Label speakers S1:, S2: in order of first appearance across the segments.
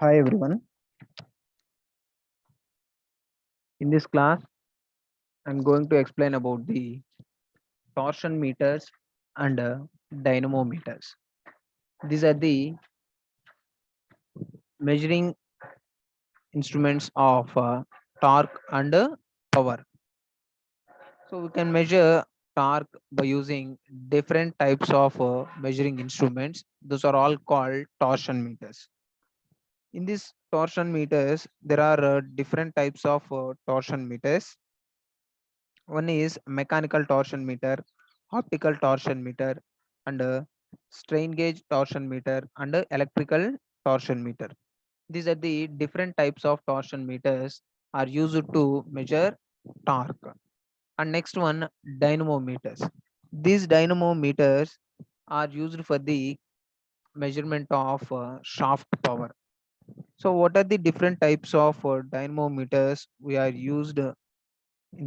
S1: Hi everyone. In this class, I'm going to explain about the torsion meters and dynamometers. These are the measuring instruments of torque and power. So we can measure torque by using different types of measuring instruments. Those are all called torsion meters. In these torsion meters, there are different types of torsion meters. One is mechanical torsion meter, optical torsion meter, and strain gauge torsion meter, and electrical torsion meter. These are the different types of torsion meters are used to measure torque. And next one, dynamometers. These dynamometers are used for the measurement of shaft power. So, what are the different types of dynamometers we are used in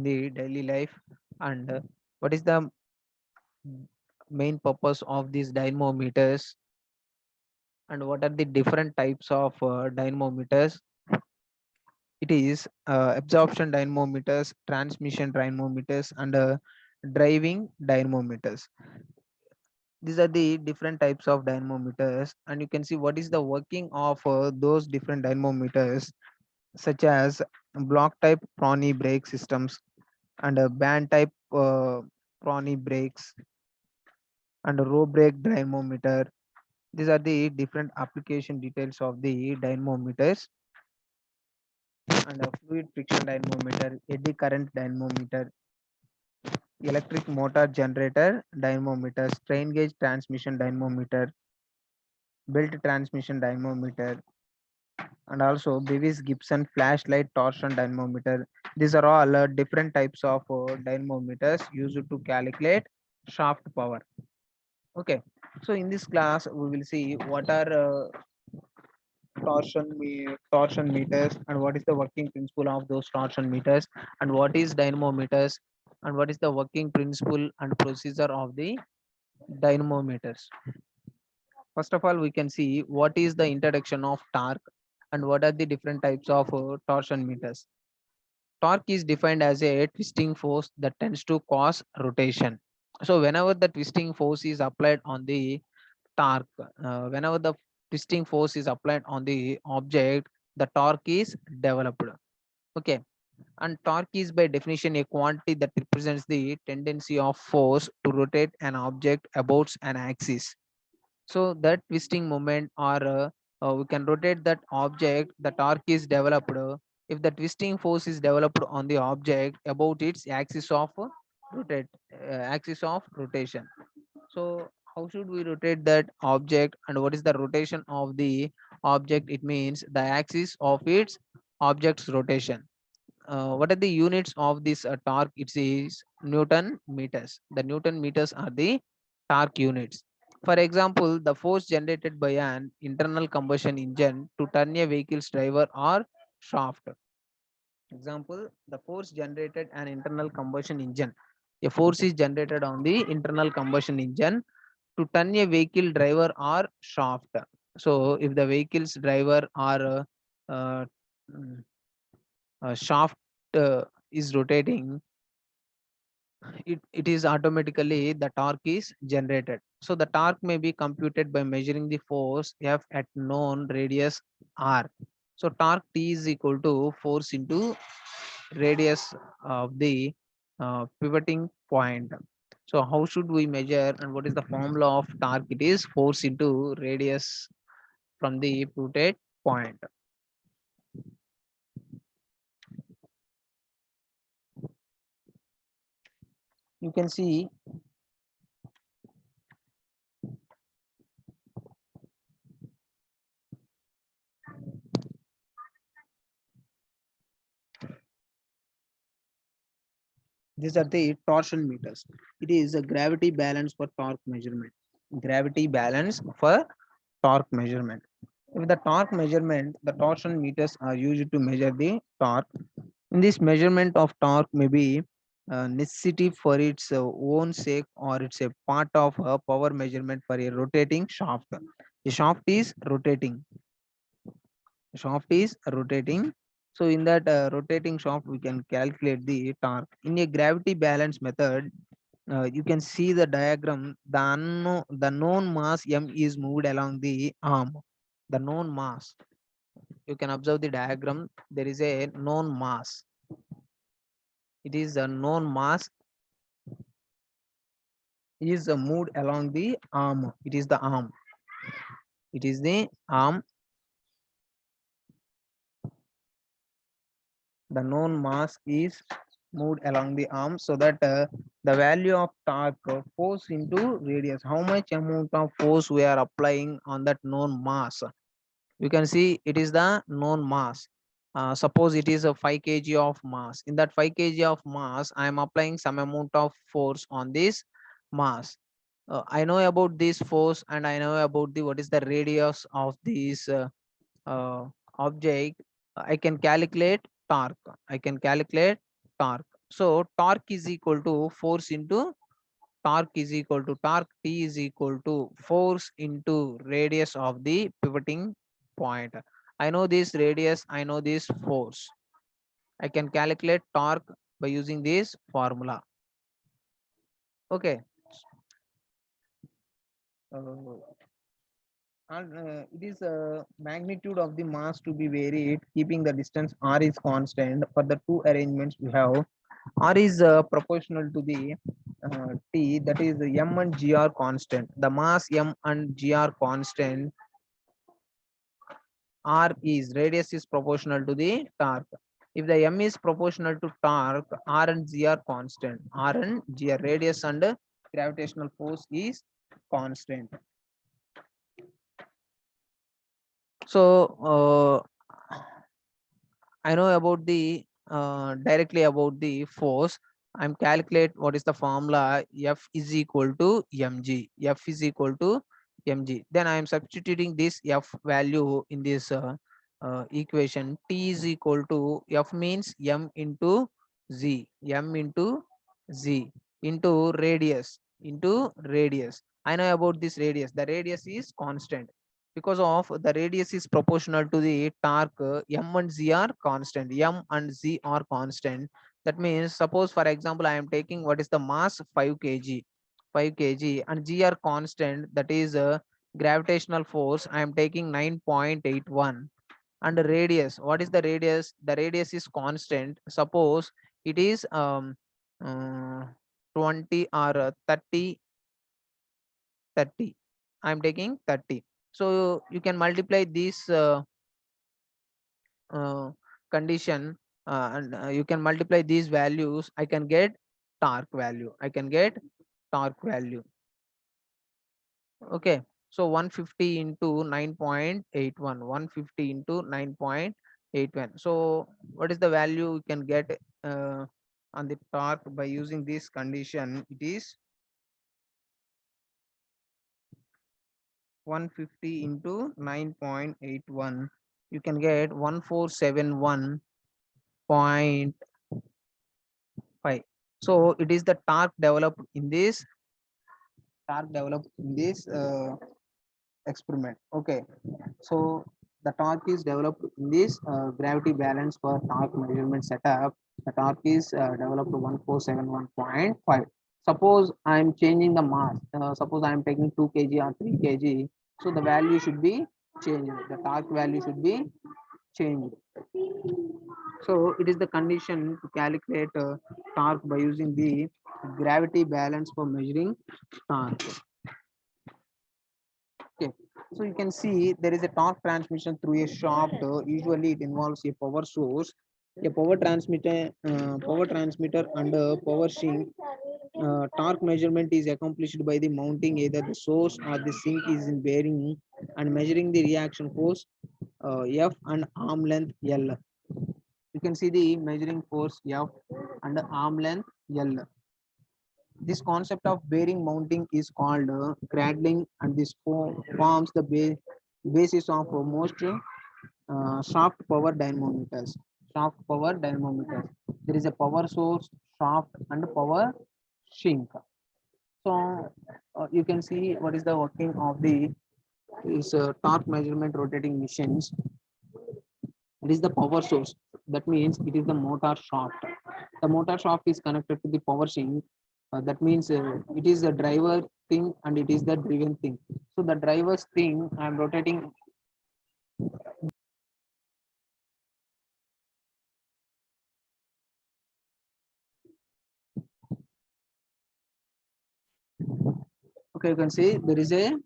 S1: the daily life, and what is the main purpose of these dynamometers, and what are the different types of dynamometers? It is absorption dynamometers, transmission dynamometers, and driving dynamometers. These are the different types of dynamometers, and you can see what is the working of those different dynamometers, such as block type Prony brake systems and band type Prony brakes and row brake dynamometer. These are the different application details of the dynamometers, and a fluid friction dynamometer, eddy current dynamometer, electric motor generator dynamometer, strain gauge transmission dynamometer, belt transmission dynamometer, and also Bevis Gibson flashlight torsion dynamometer. These are all different types of dynamometers used to calculate shaft power. Okay, so in this class we will see what are torsion meters, and what is the working principle of those torsion meters, and what is dynamometers, and what is the working principle and procedure of the dynamometers. First of all, we can see what is the introduction of torque and what are the different types of torsion meters. Torque is defined as a twisting force that tends to cause rotation. So whenever the twisting force is applied on the torque, whenever the twisting force is applied on the object, the torque is developed. Okay, and torque is by definition a quantity that represents the tendency of force to rotate an object about an axis. So that twisting moment, or we can rotate that object, the torque is developed if the twisting force is developed on the object about its axis of rotate axis of rotation. So how should we rotate that object, and what is the rotation of the object? It means the axis of its object's rotation. What are the units of this torque? It is Newton meters. The Newton meters are the torque units. For example, the force generated by an internal combustion engine to turn a vehicle's driver or shaft. Example, the force generated an internal combustion engine. A force is generated on the internal combustion engine to turn a vehicle driver or shaft. So, if the vehicle's driver or uh, mm, shaft is rotating, it is automatically the torque is generated. So the torque may be computed by measuring the force F at known radius R. So torque T is equal to force into radius of the pivoting point. So how should we measure, and what is the formula of torque? It is force into radius from the pivoted point. You can see these are the torsion meters. It is a gravity balance for torque measurement. Gravity balance for torque measurement. With the torque measurement, the torsion meters are used to measure the torque. In this measurement of torque may be necessity for its own sake, or it's a part of a power measurement for a rotating shaft. The shaft is rotating. shaft is rotating. So in that rotating shaft, we can calculate the torque. In a gravity balance method, you can see the diagram. The known mass m is moved along the arm. The known mass. You can observe the diagram. There is a known mass. It is a known mass is moved along the arm. It is the arm. It is the arm. The known mass is moved along the arm, so that the value of torque force into radius, how much amount of force we are applying on that known mass. You can see it is the known mass. Suppose it is a 5 kg of mass. In that 5 kg of mass, I am applying some amount of force on this mass. I know about this force, and I know about the what is the radius of this uh, object. I can calculate torque. I can calculate torque. So torque is equal to force into torque is equal to torque T is equal to force into radius of the pivoting point. I know this radius, I know this force. I can calculate torque by using this formula. Okay. Uh, and it is magnitude of the mass to be varied, keeping the distance r is constant. For the two arrangements we have, r is proportional to the t, that is m and gr constant. The mass m and gr constant, r is radius is proportional to the torque. If the m is proportional to torque, r and g are constant. R and g are radius, and gravitational force is constant. So I know about the directly about the force. I'm calculate what is the formula. F is equal to mg. F is equal to mg. Then I am substituting this F value in this equation. T is equal to F means m into z. M into z into radius. Into radius. I know about this radius. The radius is constant. Because of the radius is proportional to the torque, m and z are constant. M and z are constant. That means, suppose for example, I am taking what is the mass 5 kg, 5 kg, and g are constant. That is gravitational force. I am taking 9.81. And the radius, what is the radius? The radius is constant. Suppose it is uh, 20 or 30. 30. I am taking 30. So you can multiply this uh, condition, and you can multiply these values. I can get torque value. I can get torque value. Okay. So 150 into 9.81. 150 into 9.81. So what is the value you can get on the torque by using this condition? It is 150 into 9.81. You can get 1471.5. So it is the torque developed in this experiment. Okay. So the torque is developed in this gravity balance for torque measurement setup. The torque is developed to 1471.5. Suppose I am changing the mass. Suppose I am taking 2 kg or 3 kg. So the value should be changed. The torque value should be changed. So it is the condition to calculate torque by using the gravity balance for measuring torque. Okay. So you can see there is a torque transmission through a shaft. Usually it involves a power source, a power transmitter, and a power sink. Torque measurement is accomplished by the mounting either the source or the sink is in bearing and measuring the reaction force F and arm length L. You can see the measuring force F and arm length L. This concept of bearing mounting is called cradling, and this forms the basis of most shaft power dynamometers. Shaft power dynamometers. There is a power source, shaft, and power sink. So you can see what is the working of the is torque measurement rotating machines. It is the power source. That means it is the motor shaft. The motor shaft is connected to the power sink. That means it is the driver thing and it is the driven thing. So the driver's thing, I am rotating. Okay, you can see there is a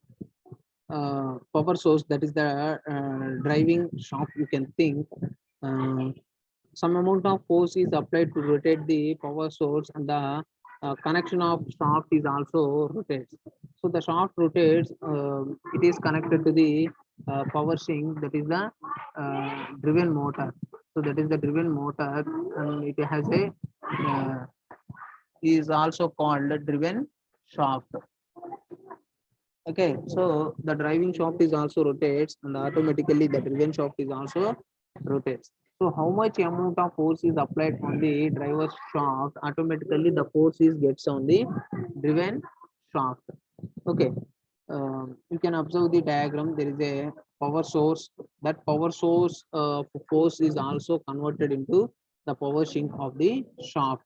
S1: power source, that is the driving shaft. You can think some amount of force is applied to rotate the power source, and the connection of shaft is also rotates. So the shaft rotates, it is connected to the power sink, that is the driven motor. So that is the driven motor, and it has a is also called driven shaft. Okay, so the driving shaft is also rotates, and automatically the driven shaft is also rotates. So how much amount of force is applied on the driver's shaft, automatically the force is gets on the driven shaft. Okay, you can observe the diagram. There is a power source. That power source force is also converted into the power sink of the shaft.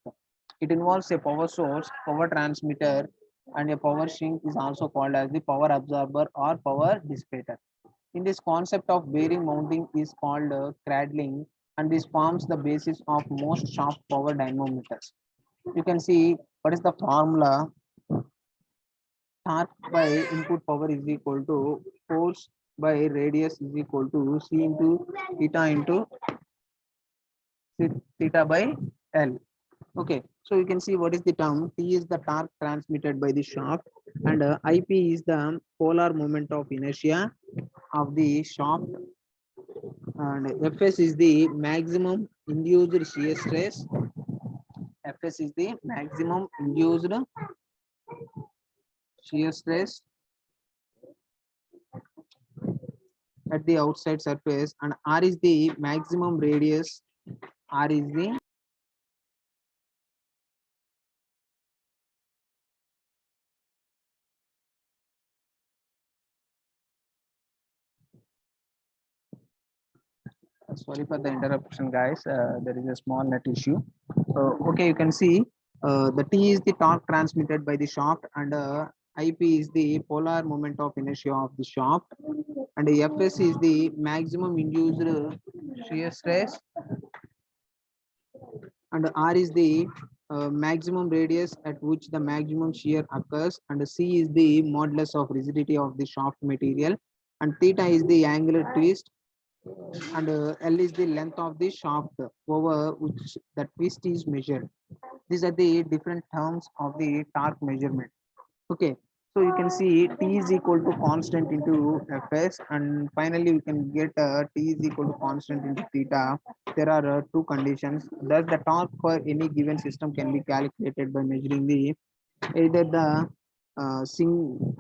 S1: It involves a power source, power transmitter, and a power sink is also called as the power absorber or power dissipator. In this concept of bearing mounting is called cradling, and this forms the basis of most shaft power dynamometers. You can see what is the formula. Torque by input power is equal to force by radius is equal to C into theta by L. Okay, so you can see what is the term. T is the torque transmitted by the shaft, and IP is the polar moment of inertia of the shaft, and Fs is the maximum induced shear stress. Fs is the maximum induced shear stress at the outside surface, and R is the maximum radius. R is the sorry for the interruption, guys. There is a small net issue. Okay, you can see the T is the torque transmitted by the shaft, and IP is the polar moment of inertia of the shaft, and Fs is the maximum induced shear stress, and R is the maximum radius at which the maximum shear occurs, and C is the modulus of rigidity of the shaft material, and theta is the angular twist, and L is the length of the shaft over which the twist is measured. These are the different terms of the torque measurement. Okay, so you can see T is equal to constant into Fs, and finally we can get T is equal to constant into theta. There are two conditions. Thus, the torque for any given system can be calculated by measuring the either the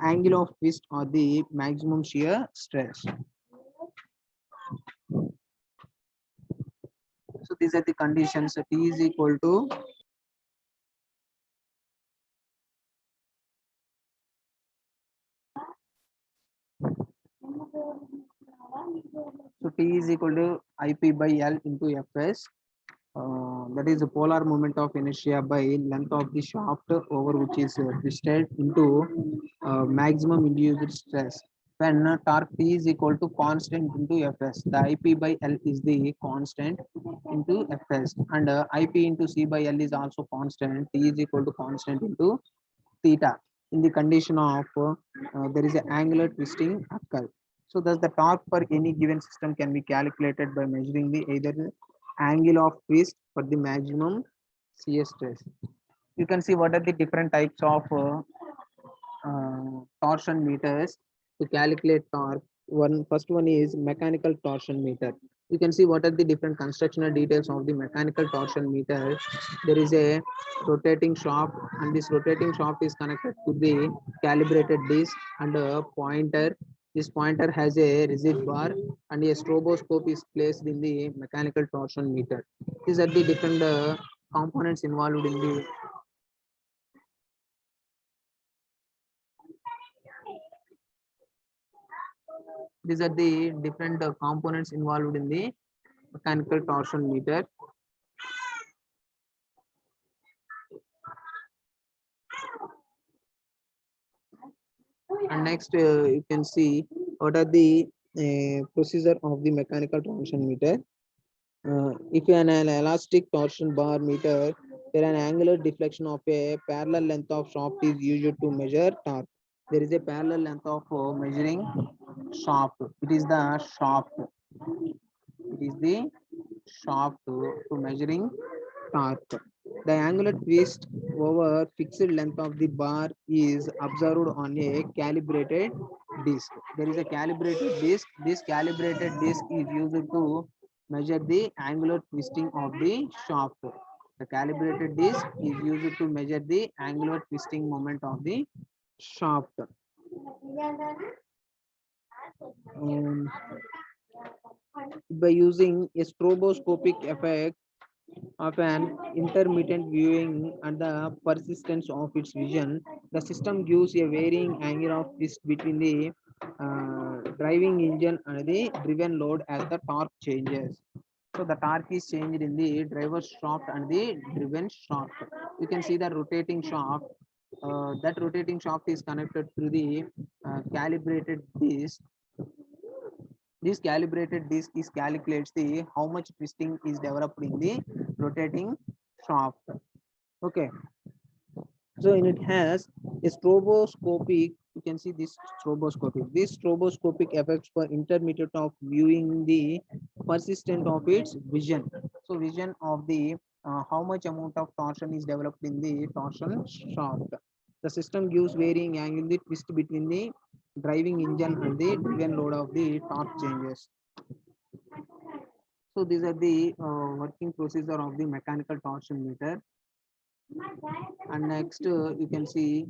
S1: angle of twist or the maximum shear stress. So these are the conditions. So T is equal to, so T is equal to IP by L into Fs. That is the polar moment of inertia by length of the shaft over which is twisted into maximum induced stress. When torque T is equal to constant into Fs, the IP by L is the constant into Fs, and IP into C by L is also constant. T is equal to constant into theta in the condition of there is an angular twisting occur. So thus the torque for any given system can be calculated by measuring the either the angle of twist for the maximum shear stress. You can see what are the different types of torsion meters to calculate torque. First one is mechanical torsion meter. You can see what are the different constructional details of the mechanical torsion meter. There is a rotating shaft, and this rotating shaft is connected to the calibrated disc and a pointer. This pointer has a rigid bar, and a stroboscope is placed in the mechanical torsion meter. These are the different components involved in the these are the different components involved in the mechanical torsion meter. And next, you can see what are the procedure of the mechanical torsion meter. If an elastic torsion bar meter, where an angular deflection of a parallel length of shaft is used to measure torque. There is a parallel length of measuring shaft. It is the shaft. It is the shaft to measuring torque. The angular twist over fixed length of the bar is observed on a calibrated disc. There is a calibrated disc. This calibrated disc is used to measure the angular twisting of the shaft. The calibrated disc is used to measure the angular twisting moment of the shaft. Um, by using a stroboscopic effect of an intermittent viewing and the persistence of its vision, the system gives a varying angle of twist between the driving engine and the driven load as the torque changes. So the torque is changed in the driver's shaft and the driven shaft. You can see the rotating shaft. That rotating shaft is connected through the calibrated disc. This calibrated disc is calculates the how much twisting is developed in the rotating shaft. Okay, so in it has a stroboscopic. You can see this stroboscopic. This stroboscopic effects for intermediate of viewing the persistent of its vision. So vision of the how much amount of torsion is developed in the torsion shaft. The system gives varying angle the twist between the driving engine and the driven load of the torque changes. So these are the working procedure of the mechanical torsion meter. And next, you can see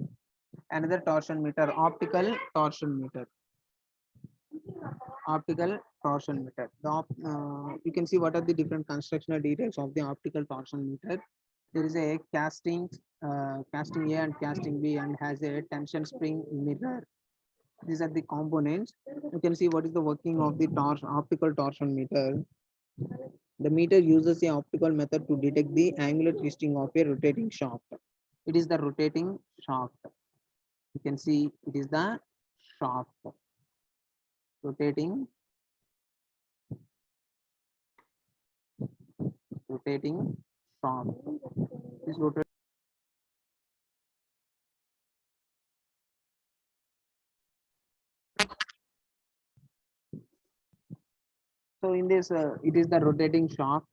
S1: another torsion meter, optical torsion meter. Optical torsion meter. You can see what are the different constructional details of the optical torsion meter. There is a casting A and casting B, and has a tension spring mirror. These are the components. You can see what is the working of the optical torsion meter. The meter uses a optical method to detect the angular twisting of a rotating shaft. It is the rotating shaft. You can see it is the shaft. Rotating shaft. This rotating. So in this, it is the rotating shaft.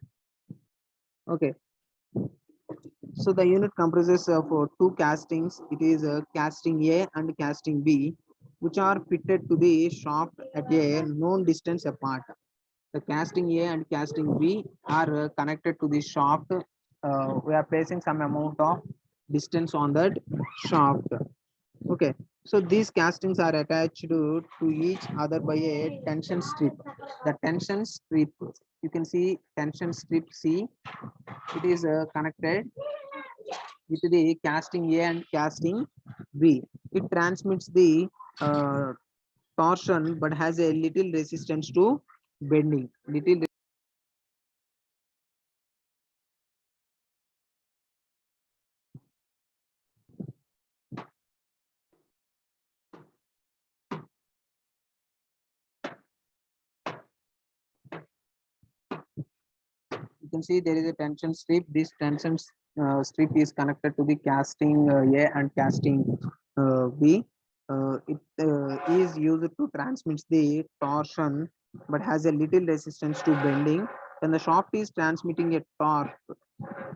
S1: Okay. So the unit comprises of two castings. It is casting A and casting B, which are fitted to the shaft at a known distance apart. The casting A and casting B are connected to the shaft. We are placing some amount of distance on that shaft. Okay, so these castings are attached to each other by a tension strip. The tension strip, you can see tension strip C. It is connected with the casting A and casting B. It transmits the uh, torsion but has a little resistance to bending. You can see there is a tension strip. This tension strip is connected to the casting A and casting B. It is used to transmit the torsion but has a little resistance to bending. When the shaft is transmitting a torque,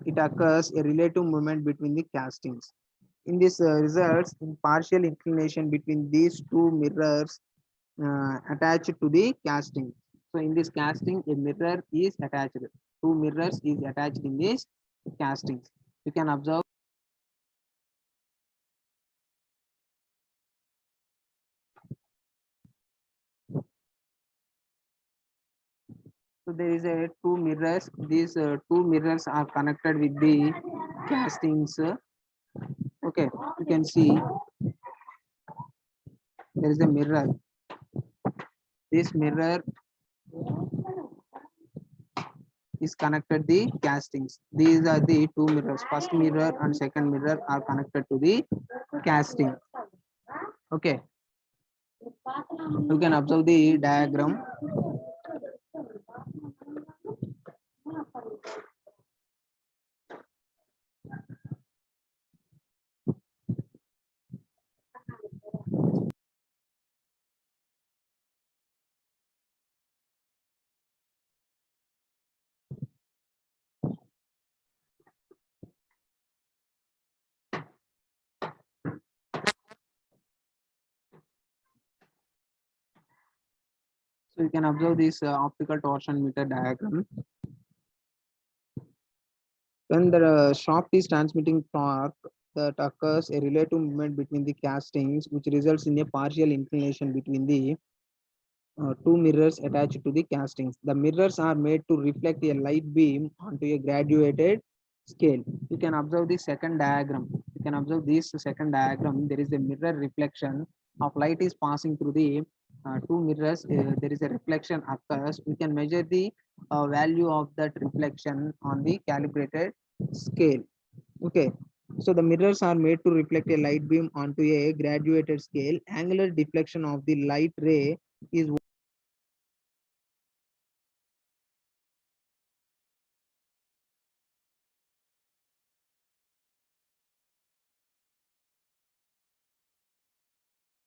S1: it occurs a relative movement between the castings. In this results in partial inclination between these two mirrors attached to the casting. So in this casting, a mirror is attached. Two mirrors is attached in this castings. You can observe. So there is a two mirrors. These two mirrors are connected with the castings. Okay, you can see there is a mirror. This mirror is connected the castings. These are the two mirrors. First mirror and second mirror are connected to the casting. Okay, you can observe the diagram. So you can observe this optical torsion meter diagram. When the shaft is transmitting torque, that occurs a relative movement between the castings, which results in a partial inclination between the two mirrors attached to the castings. The mirrors are made to reflect a light beam onto a graduated scale. You can observe the second diagram. You can observe this second diagram. There is a mirror reflection of light is passing through the two mirrors. There is a reflection occurs. We can measure the value of that reflection on the calibrated scale. Okay, so the mirrors are made to reflect a light beam onto a graduated scale. Angular deflection of the light ray is